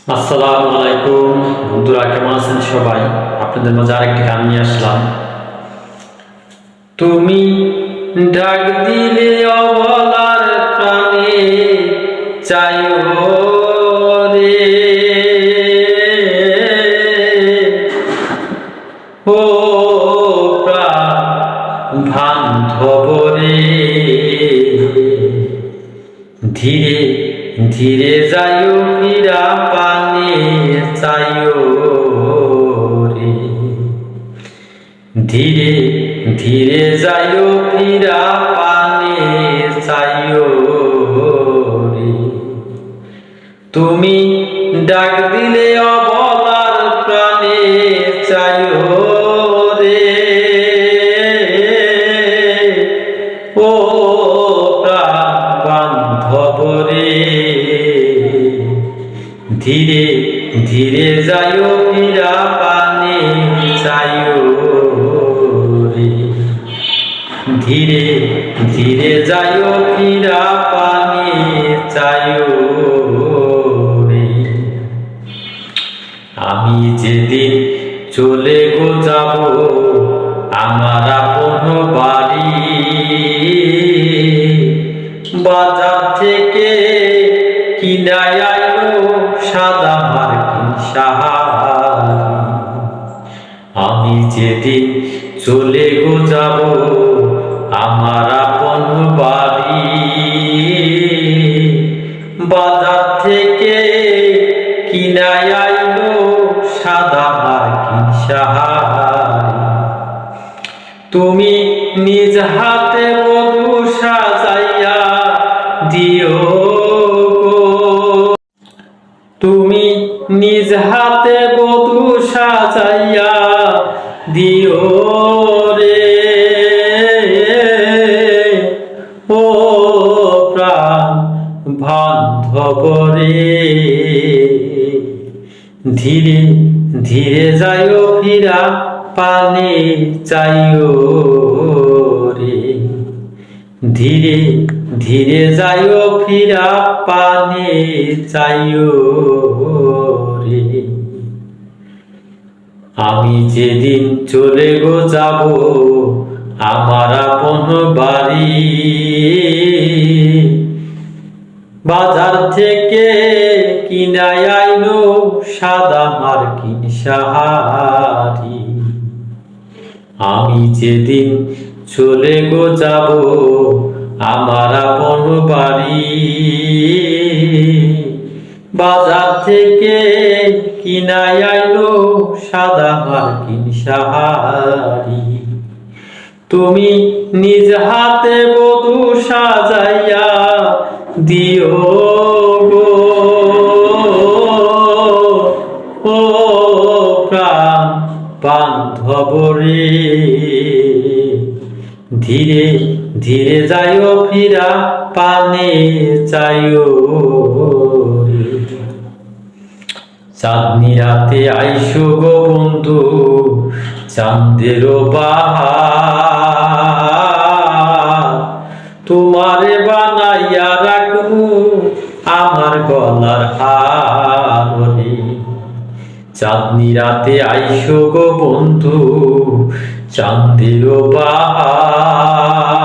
আসসালামু আলাইকুম বন্ধুরা, কেমন আছেন সবাই? আপনাদের মাঝে আরেকটি গান নিয়ে আসলাম। তুমি ডাক দিলে অবলার প্রাণে চাইও রে, ও প্রাণ বান্ধব রে, ধীরে ধীরে যাইও ফিরা পানে চাইও রে, ধীরে ধীরে যাইও ফিরা পানে চাইও রে। তুমি ডাক দিলে অবলার প্রাণে চাইও রে, ও প্রাণ বান্ধব রে, ধীরে ধীরে যাইও ফিরা পানে চাইও রে, ধীরে ধীরে যাইও ফিরা পানে চাইও রে। আমি যেদিন চলে গো যাব আমার আপন বাড়ি, বাজার থেকে কিনাই আইলো সাদা মার্কিন শাড়ি। আমি যেদিন চলে গো যাব আমার আপন বাড়ি, বাজার থেকে কিনাই আইলো সাদা মার্কিন শাড়ি। তুমি নিজ হাতে বধূ সাজাইয়া দিও গো, তুমি নিজ হাতে বধূ সাজাইয়া দিও রে, ও প্রাণ বান্ধব রে, ধীরে ধীরে যাইও ফিরা পানে চাইও রে, ধীরে ধীরে যাইও ফিরা পানে চাইও রে। আমি যেদিন চলে গো যাব আমার আপন বাড়ি, বাজার থেকে কিনাই আইলো সাদা মার্কিন শাড়ি। আমি যেদিন চলে গো যাব আমার আপন বাড়ি, বাজার থেকে কিনাই আইলো সাদা মার্কিন শাড়ি। তুমি নিজ হাতে বধূ সাজাইয়া দিও গো, ও প্রাণ বান্ধব রে, ধীরে ধীরে যাইও ফিরা পানে চাইও রে। চাঁদনি রাতে আইসো গো বন্ধু চাঁদের বাহার, তোমারে বানাইয়া রাখবো আমার গলার হার রে। চাঁদনি রাতে আইসো গো বন্ধু চাঁদের বাহার,